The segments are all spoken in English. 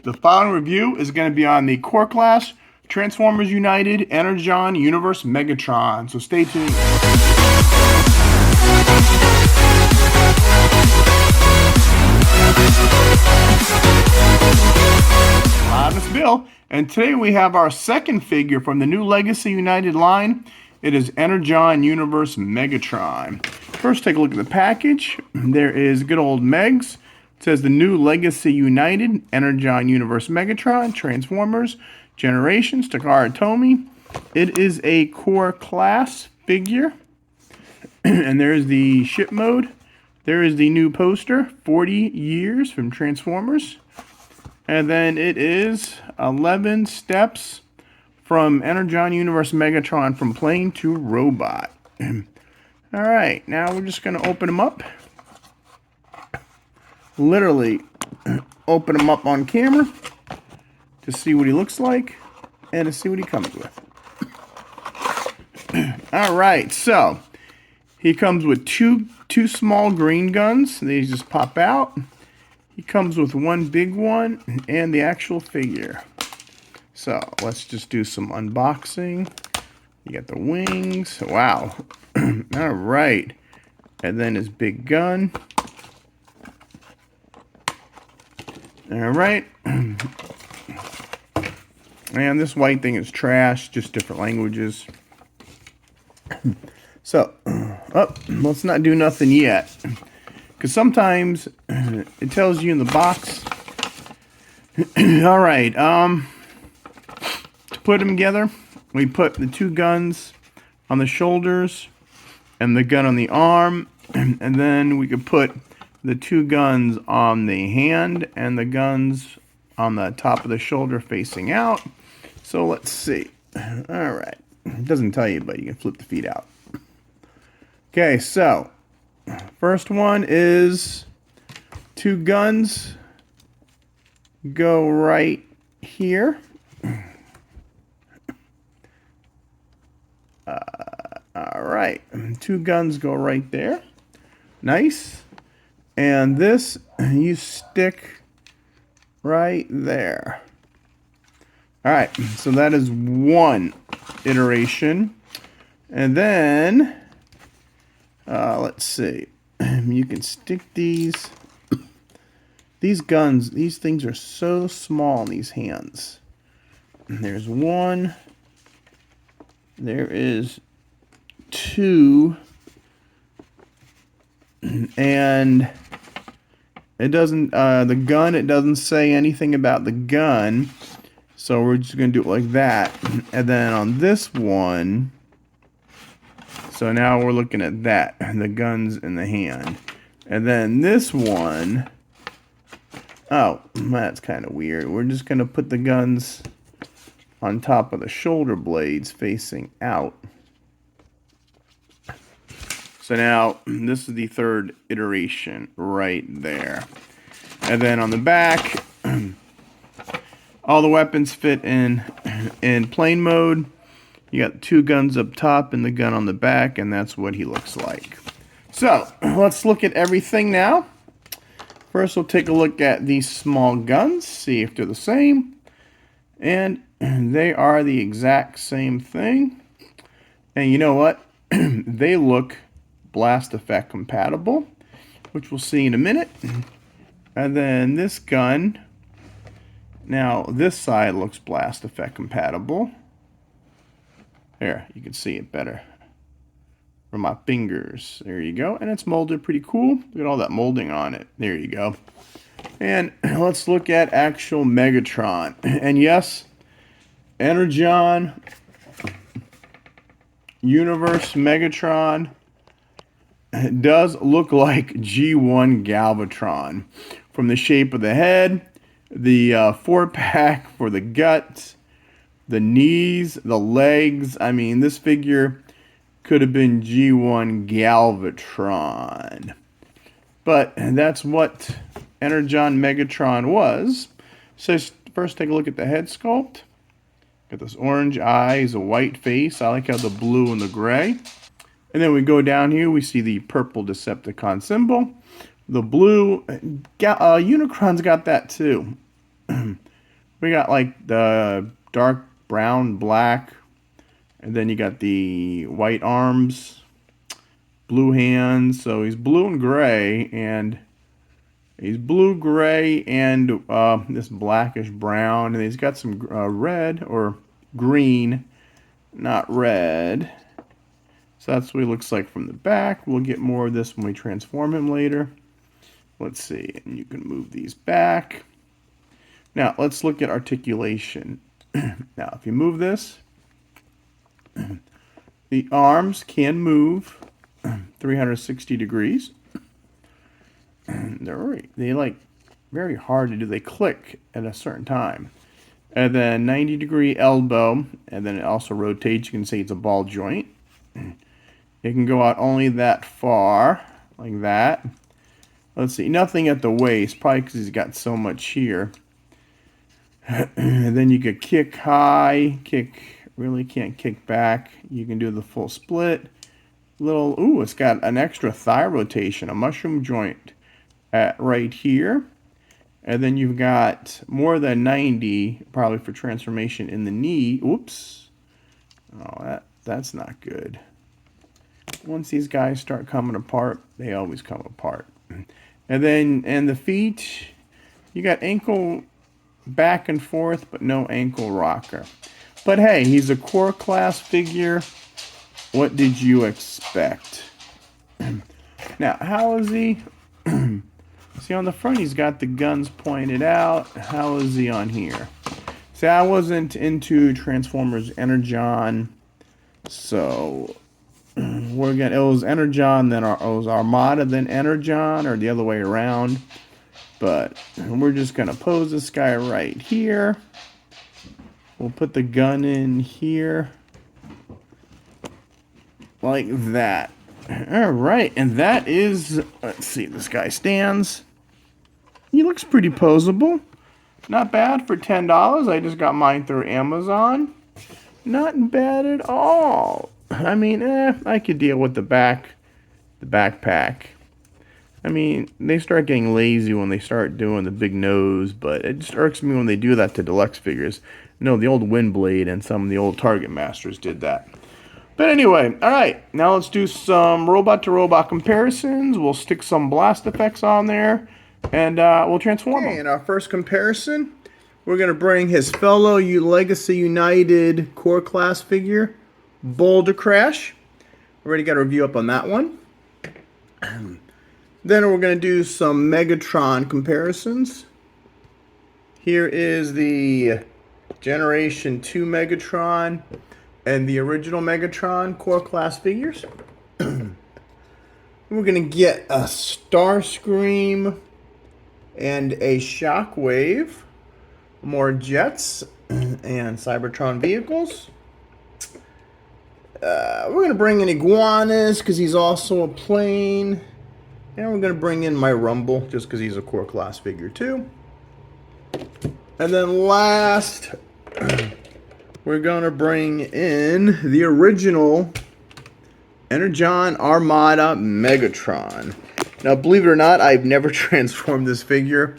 The following review is going to be on the Core Class Transformers United Energon Universe Megatron, so stay tuned. Rodimusbill, and today we have our second figure from the new Legacy United line. It is Energon Universe Megatron. First, take a look at the package. There is good old Megs. It says the new Legacy United Energon Universe Megatron, Transformers, Generations, Takara Tomy. It is a core class figure. And there is the ship mode. There is the new poster, 40 years from Transformers. And then it is 11 steps from Energon Universe Megatron from plane to robot. Alright, now we're just going to open them up. Literally open him up on camera to see what he looks like and to see what he comes with. Alright, so he comes with two small green guns. These just pop out. He comes with one big one and the actual figure. So let's just do some unboxing. You got the wings. Wow. Alright. And then his big gun. Alright. And this white thing is trash, just different languages. So, let's not do nothing yet. Because sometimes it tells you in the box. Alright, to put them together, we put the two guns on the shoulders and the gun on the arm. And then we could put the two guns on the hand and the guns on the top of the shoulder facing out. So let's see. Alright. It doesn't tell you, but you can flip the feet out. Okay, so first one is two guns go right here. Alright. Two guns go right there. Nice. And this, you stick right there. Alright, so that is one iteration. And then, let's see. You can stick these guns, these things are so small in these hands. There's one. There is two. And it doesn't, the gun, it doesn't say anything about the gun. So we're just going to do it like that. And then on this one, so now we're looking at that, the guns in the hand. And then this one, oh, that's kind of weird. We're just going to put the guns on top of the shoulder blades facing out. So now, this is the third iteration right there. And then on the back, all the weapons fit in plane mode. You got two guns up top and the gun on the back, and that's what he looks like. So, let's look at everything now. First, we'll take a look at these small guns, see if they're the same. And they are the exact same thing. And you know what? They look blast effect compatible, which we'll see in a minute. And then this gun, now this side looks blast effect compatible. There, you can see it better from my fingers. There you go. And it's molded pretty cool. Look at all that molding on it. There you go. And let's look at actual Megatron. And yes, Energon Universe Megatron does look like G1 Galvatron. From the shape of the head, the 4-pack for the guts, the knees, the legs. I mean, this figure could have been G1 Galvatron. But that's what Energon Megatron was. So first take a look at the head sculpt. Got this orange eyes, a white face. I like how the blue and the gray. And then we go down here, we see the purple Decepticon symbol. The blue, Unicron's got that too. We got like the dark brown, black, and then you got the white arms, blue hands. So he's blue and gray, and he's blue, gray, and this blackish brown, and he's got some red or green, not red. So that's what he looks like from the back. We'll get more of this when we transform him later. Let's see, and you can move these back. Now, let's look at articulation. Now, if you move this, the arms can move 360 degrees. They like very hard to do. They click at a certain time. And then 90-degree elbow, and then it also rotates. You can see it's a ball joint. It can go out only that far, like that. Let's see, nothing at the waist, probably because he's got so much here. And then you could kick high, really can't kick back. You can do the full split. Ooh, it's got an extra thigh rotation, a mushroom joint at right here. And then you've got more than 90, probably for transformation in the knee. Oops. Oh, that's not good. Once these guys start coming apart, they always come apart. And then, the feet, you got ankle back and forth, but no ankle rocker. But hey, he's a core class figure. What did you expect? Now, how is he? See, on the front, he's got the guns pointed out. How is he on here? See, I wasn't into Transformers Energon, so it was Energon, then it was Armada, then Energon, or the other way around. But we're just going to pose this guy right here. We'll put the gun in here. Like that. Alright, and that is, let's see, this guy stands. He looks pretty posable. Not bad for $10. I just got mine through Amazon. Not bad at all. I mean, I could deal with the backpack. I mean, they start getting lazy when they start doing the big nose, but it just irks me when they do that to deluxe figures. No, the old Windblade and some of the old Target Masters did that. But anyway, alright, now let's do some robot-to-robot comparisons. We'll stick some blast effects on there, and we'll transform them. In our first comparison, we're going to bring his fellow Legacy United core class figure, Boulder Crash. Already got a review up on that one. Then we're going to do some Megatron comparisons. Here is the Generation 2 Megatron and the original Megatron core class figures. We're going to get a Starscream and a Shockwave, more jets and Cybertron vehicles. We're going to bring in Iguanas because he's also a plane. And we're going to bring in my Rumble just because he's a core class figure too. And then last, we're going to bring in the original Energon Armada Megatron. Now, believe it or not, I've never transformed this figure.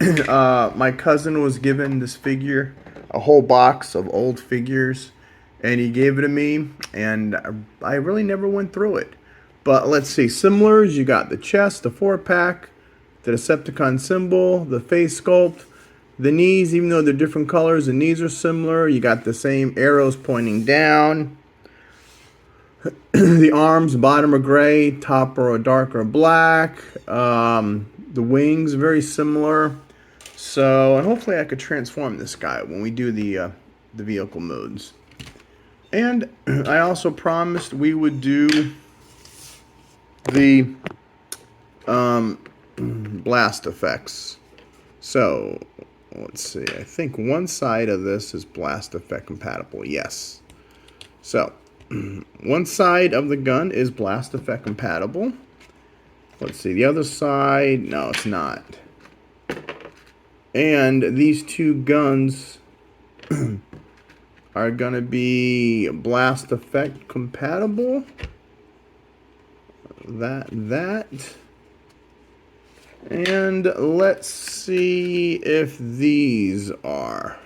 My cousin was given this figure, a whole box of old figures, and he gave it to me, and I really never went through it. But let's see, similars, you got the chest, the 4-pack, the Decepticon symbol, the face sculpt, the knees, even though they're different colors, the knees are similar. You got the same arrows pointing down. The arms, bottom are gray, top are darker black. The wings, very similar. So, and hopefully I could transform this guy when we do the vehicle modes. And I also promised we would do the blast effects. So, let's see. I think one side of this is blast effect compatible. Yes. So, one side of the gun is blast effect compatible. Let's see. The other side, no, it's not. And these two guns are going to be blast effect compatible. That. And let's see if these are.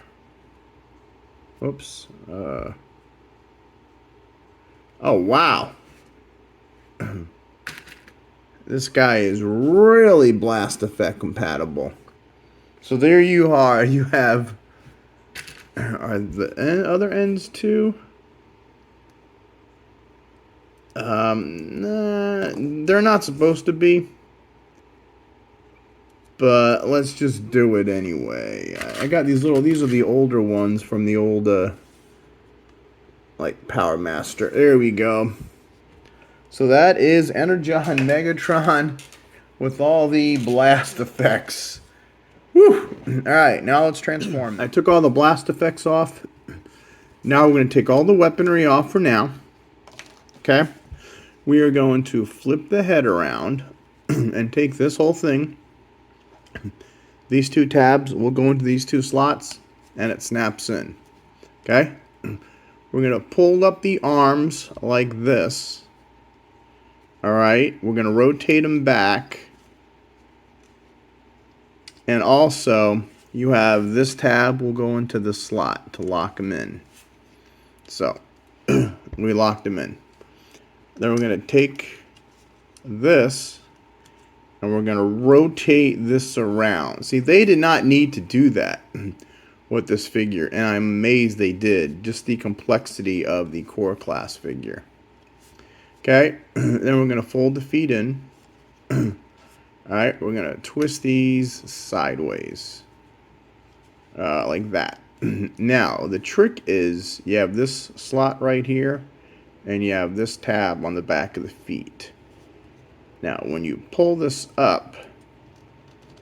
Oops. Oh, wow. This guy is really blast effect compatible. So there you are. You have... Are the other ends too? Nah, they're not supposed to be. But let's just do it anyway. I got these little... These are the older ones from the old... like Power Master. There we go. So that is Energon Megatron with all the blast effects. Whew. Alright, now let's transform. I took all the blast effects off. Now we're going to take all the weaponry off for now. Okay? We are going to flip the head around and take this whole thing. These two tabs will go into these two slots and it snaps in. Okay? We're going to pull up the arms like this. Alright, we're going to rotate them back. And also, you have this tab will go into the slot to lock them in. So, we locked them in. Then we're going to take this and we're going to rotate this around. See, they did not need to do that with this figure, and I'm amazed they did. Just the complexity of the core class figure. Okay, then we're going to fold the feet in. Alright, we're going to twist these sideways. Like that. Now, the trick is you have this slot right here, and you have this tab on the back of the feet. Now, when you pull this up,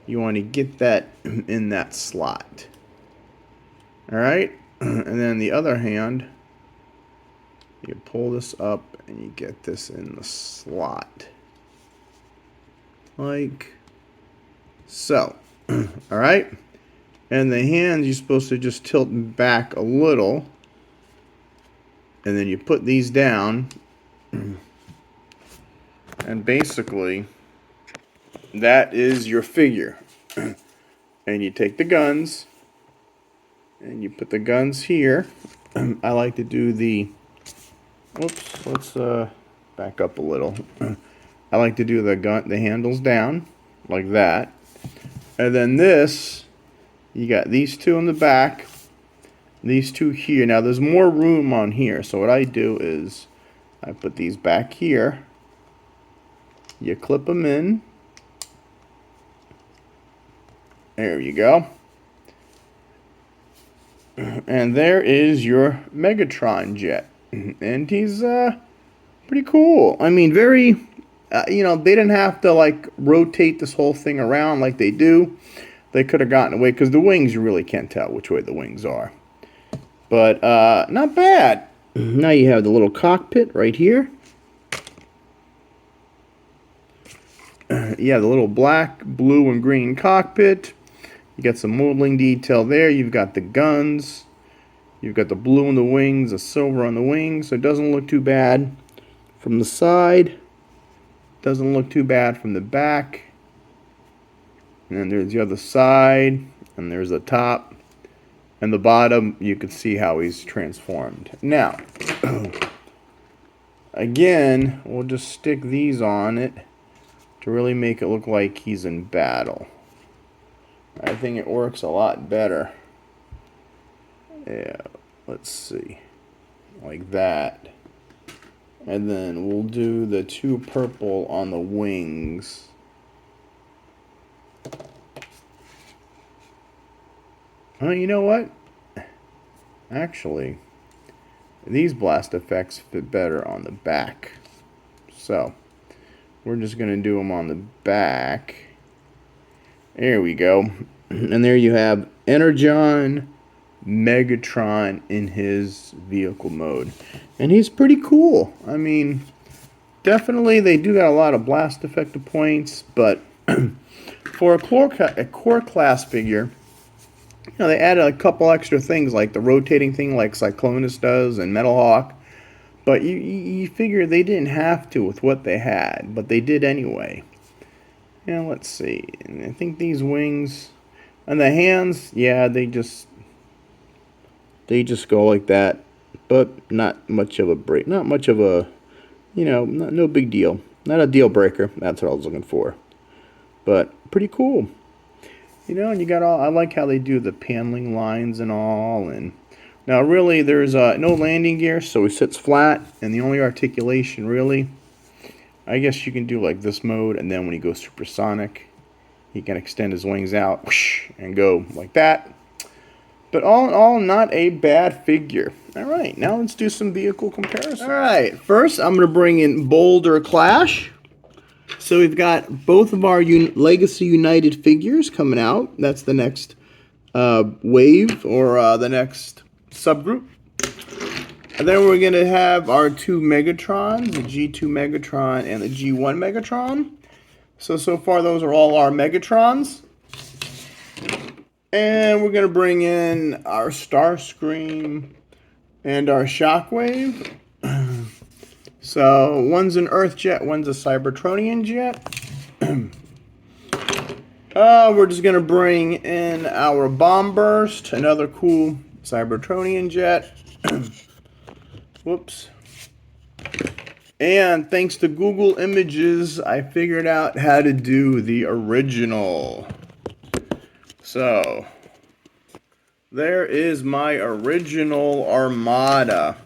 you want to get that in that slot. Alright, and then the other hand, you pull this up and you get this in the slot. Like so. Alright? And the hands, you're supposed to just tilt back a little. And then you put these down. And basically, that is your figure. And you take the guns. And you put the guns here. I like to do the... Whoops, let's back up a little. I like to do the handles down, like that. And then this, you got these two in the back, these two here. Now there's more room on here, so what I do is I put these back here. You clip them in. There you go. And there is your Megatron jet. And he's pretty cool. I mean, very... you know, they didn't have to, like, rotate this whole thing around like they do. They could have gotten away, because the wings, you really can't tell which way the wings are. But, not bad. Now you have the little cockpit right here. You have the little black, blue, and green cockpit. You got some modeling detail there. You've got the guns. You've got the blue on the wings, the silver on the wings. So it doesn't look too bad from the side. Doesn't look too bad from the back. And then there's the other side. And there's the top. And the bottom, you can see how he's transformed. Now, again, we'll just stick these on it to really make it look like he's in battle. I think it works a lot better. Yeah, let's see. Like that. And then we'll do the two purple on the wings. Oh, you know what? Actually, these blast effects fit better on the back. So, we're just going to do them on the back. There we go. And there you have Energon Megatron in his vehicle mode. And he's pretty cool. I mean, definitely they do got a lot of blast effective points, but for a core class figure, you know, they added a couple extra things like the rotating thing like Cyclonus does and Metal Hawk. But you figure they didn't have to with what they had, but they did anyway. And let's see. And I think these wings and the hands, yeah, they just go like that, but not much of a break. Not much of a, no big deal. Not a deal breaker. That's what I was looking for. But pretty cool. And you got all. I like how they do the paneling lines and all. And now, really, there's no landing gear, so he sits flat. And the only articulation, really, I guess you can do like this mode, and then when he goes supersonic, he can extend his wings out whoosh, and go like that. But all in all, not a bad figure. All right, now let's do some vehicle comparisons. All right, first I'm going to bring in Boulder Clash. So we've got both of our Legacy United figures coming out. That's the next wave, or the next subgroup. And then we're going to have our two Megatrons, the G2 Megatron and the G1 Megatron. So far those are all our Megatrons. And we're going to bring in our Starscream and our Shockwave. So one's an Earth jet, one's a Cybertronian jet. We're just going to bring in our Bomb Burst, another cool Cybertronian jet. Whoops. And thanks to Google Images, I figured out how to do the original. So, there is my original Armada.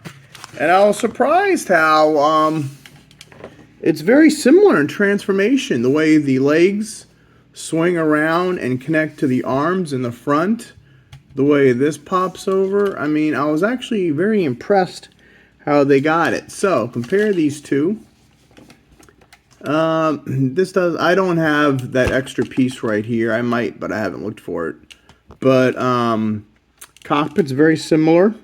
And I was surprised how it's very similar in transformation. The way the legs swing around and connect to the arms in the front. The way this pops over. I mean, I was actually very impressed how they got it. So, compare these two. I don't have that extra piece right here. I might, but I haven't looked for it. But, cockpit's very similar.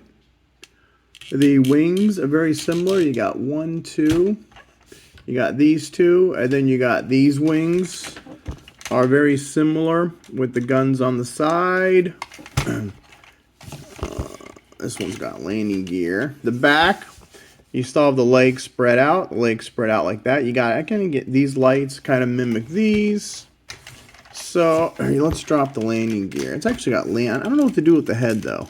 The wings are very similar. You got 1, 2. You got these two, and then you got these wings are very similar with the guns on the side. This one's got landing gear. The back, you still have the legs spread out. The legs spread out like that. I kind of get these lights kind of mimic these. So let's drop the landing gear. It's actually got I don't know what to do with the head though.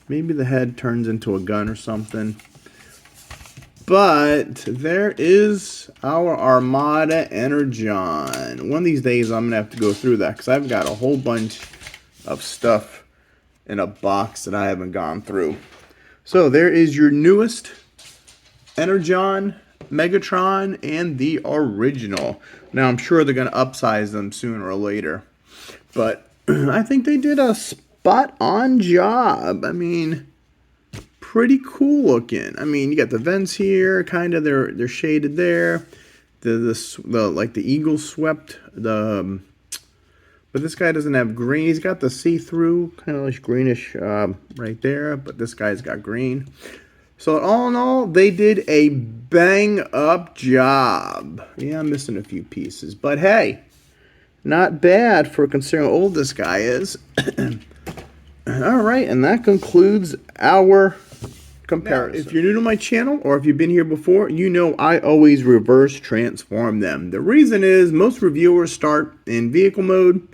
Maybe the head turns into a gun or something. But there is our Armada Energon. One of these days I'm going to have to go through that because I've got a whole bunch of stuff in a box that I haven't gone through. So there is your newest Energon Megatron and the original. Now I'm sure they're going to upsize them sooner or later. But I think they did a spot on job. I mean, pretty cool looking. I mean, you got the vents here, kind of they're shaded there. The like the eagle swept the but this guy doesn't have green. He's got the see-through kind of like greenish right there, but this guy's got green. So all in all, they did a bang-up job. Yeah, I'm missing a few pieces, but hey, not bad for considering how old this guy is. All right, and that concludes our comparison. Now, if you're new to my channel, or if you've been here before, you know I always reverse transform them. The reason is most reviewers start in vehicle mode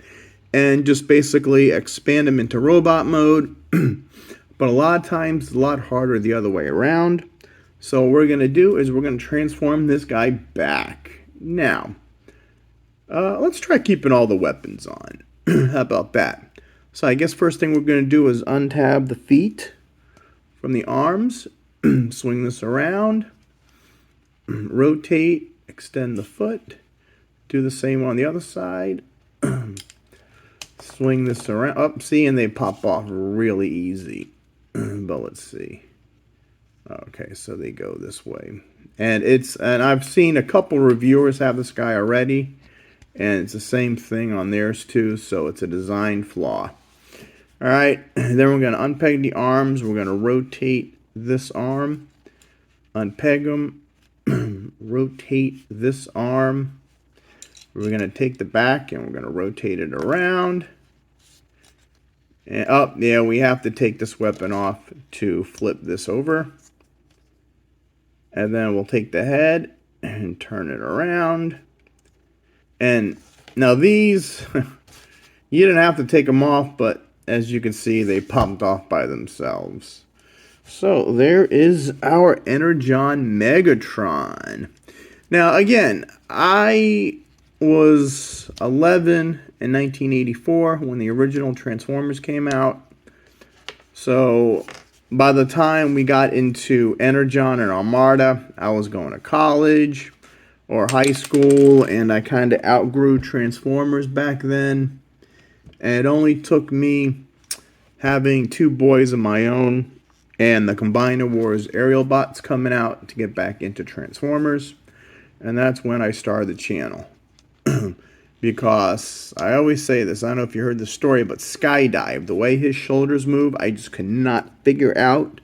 and just basically expand them into robot mode. But a lot of times, it's a lot harder the other way around. So what we're going to do is we're going to transform this guy back. Now, let's try keeping all the weapons on. How about that? So I guess first thing we're going to do is untab the feet from the arms. Swing this around. Rotate, extend the foot. Do the same on the other side. Swing this around. Oh, see, and they pop off really easy. But let's see. Okay, so they go this way. And I've seen a couple reviewers have this guy already. And it's the same thing on theirs too, so it's a design flaw. Alright, then we're going to unpeg the arms. We're going to rotate this arm. Unpeg them. Rotate this arm. We're going to take the back and we're going to rotate it around. And yeah, we have to take this weapon off to flip this over. And then we'll take the head and turn it around. And Now these, you didn't have to take them off, but as you can see, they popped off by themselves. So there is our Energon Megatron. Now again, I was 11 in 1984 when the original Transformers came out. So by the time we got into Energon and Armada, I was going to college or high school, and I kind of outgrew Transformers back then. And it only took me having 2 boys of my own and the Combiner Wars aerial bots coming out to get back into Transformers. And that's when I started the channel. Because I always say this, I don't know if you heard the story, but Skydive, the way his shoulders move, I just could not figure out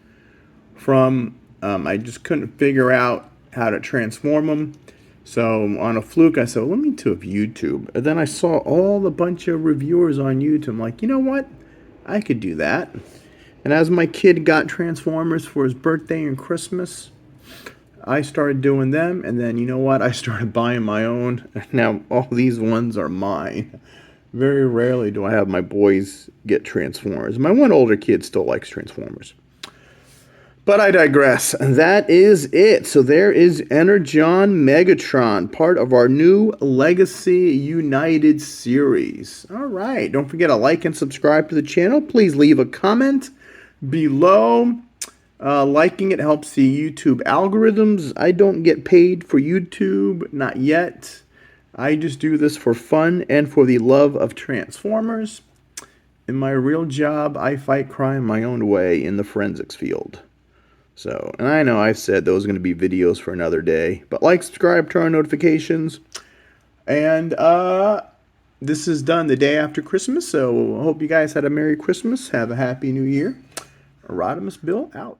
I just couldn't figure out how to transform him. So on a fluke, I said, well, let me do YouTube. And then I saw all the bunch of reviewers on YouTube. I'm like, you know what? I could do that. And as my kid got Transformers for his birthday and Christmas, I started doing them, and then, you know what, I started buying my own. Now, all these ones are mine. Very rarely do I have my boys get Transformers. My one older kid still likes Transformers. But I digress. That is it. So there is Energon Megatron, part of our new Legacy United series. All right, don't forget to like and subscribe to the channel. Please leave a comment below. Liking it helps the YouTube algorithms. I don't get paid for YouTube, not yet. I just do this for fun and for the love of Transformers. In my real job, I fight crime my own way in the forensics field. So, and I know I said those are going to be videos for another day, but like, subscribe, turn on notifications. And this is done the day after Christmas, so I hope you guys had a Merry Christmas. Have a Happy New Year. Rodimusbill out.